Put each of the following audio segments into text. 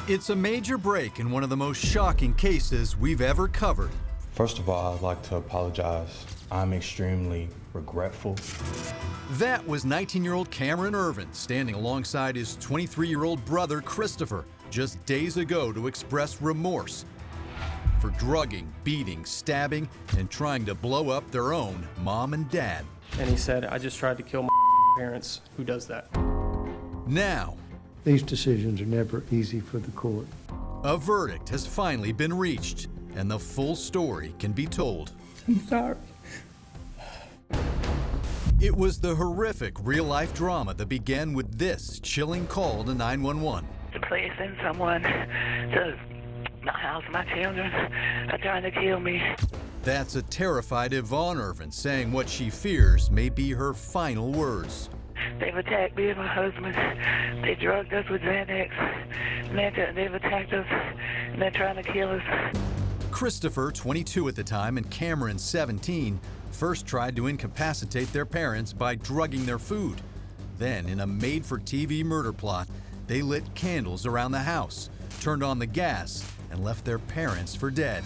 It's a major break in one of the most shocking cases we've ever covered. First of all, I'd like to apologize. I'm extremely regretful. That was 19-year-old Cameron Irvin standing alongside his 23-year-old brother Christopher just days ago to express remorse for drugging, beating, stabbing, and trying to blow up their own mom and dad. And he said, I just tried to kill my parents. Who does that? Now, these decisions are never easy for the court. a verdict has finally been reached, and the full story can be told. I'm sorry. It was the horrific real-life drama that began with this chilling call to 911. Please send someone to my house. My children are trying to kill me. That's a terrified Yvonne Irvin saying what she fears may be her final words. They've attacked me and my husband. They drugged us with Xanax. And they've attacked us, and they're trying to kill us. Christopher, 22 at the time, and Cameron, 17, first tried to incapacitate their parents by drugging their food. Then, in a made-for-TV murder plot, they lit candles around the house, turned on the gas, and left their parents for dead.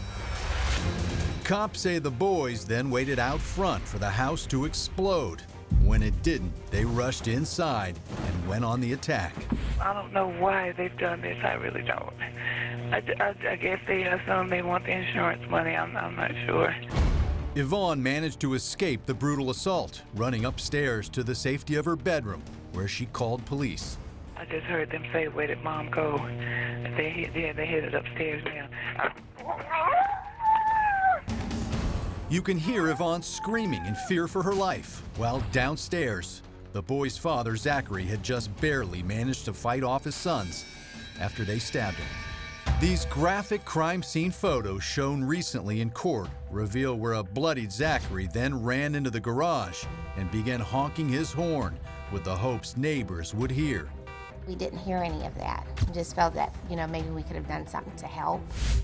Cops say the boys then waited out front for the house to explode. When it didn't, they rushed inside and went on the attack. I don't know why they've done this. I really don't. I guess they assume they want the insurance money. I'm not sure. Yvonne managed to escape the brutal assault, running upstairs to the safety of her bedroom, where she called police. I just heard them say, where did Mom go? They headed upstairs now. You can hear Yvonne screaming in fear for her life, while downstairs, the boy's father, Zachary, had just barely managed to fight off his sons after they stabbed him. These graphic crime scene photos shown recently in court reveal where a bloodied Zachary then ran into the garage and began honking his horn with the hopes neighbors would hear. We didn't hear any of that. We just felt that, maybe we could have done something to help.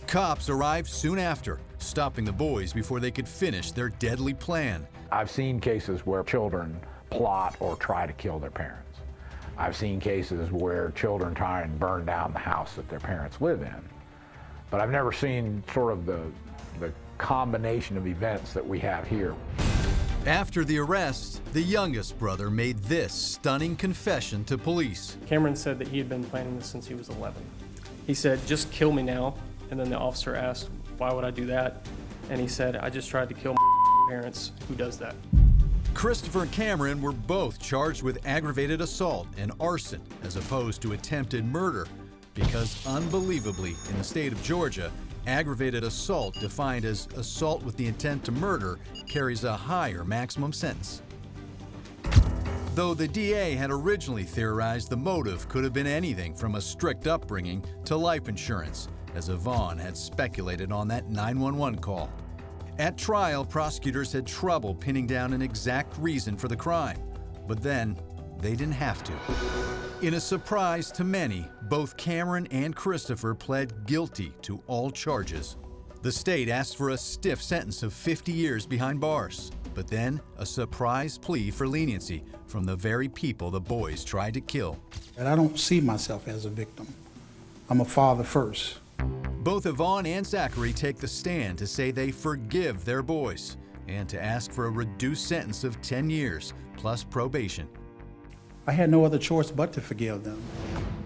Cops arrived soon after, stopping the boys before they could finish their deadly plan. I've seen cases where children plot or try to kill their parents. I've seen cases where children try and burn down the house that their parents live in. But I've never seen sort of the combination of events that we have here. After the arrest, the youngest brother made this stunning confession to police. Cameron said that he had been planning this since he was 11. He said, just kill me now. And then the officer asked, why would I do that? And he said, I just tried to kill my parents. Who does that? Christopher and Cameron were both charged with aggravated assault and arson as opposed to attempted murder because, unbelievably, in the state of Georgia, aggravated assault, defined as assault with the intent to murder, carries a higher maximum sentence. Though the DA had originally theorized the motive could have been anything from a strict upbringing to life insurance, as Yvonne had speculated on that 911 call. At trial, prosecutors had trouble pinning down an exact reason for the crime, but then they didn't have to. In a surprise to many, both Cameron and Christopher pled guilty to all charges. The state asked for a stiff sentence of 50 years behind bars, but then a surprise plea for leniency from the very people the boys tried to kill. And I don't see myself as a victim. I'm a father first. Both Yvonne and Zachary take the stand to say they forgive their boys and to ask for a reduced sentence of 10 years plus probation. I had no other choice but to forgive them.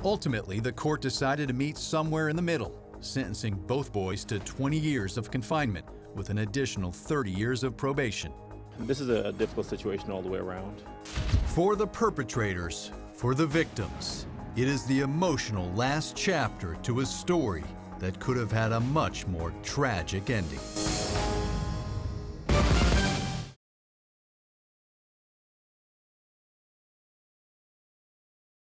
Ultimately, the court decided to meet somewhere in the middle, sentencing both boys to 20 years of confinement with an additional 30 years of probation. This is a difficult situation all the way around. For the perpetrators, for the victims, it is the emotional last chapter to a story that could have had a much more tragic ending.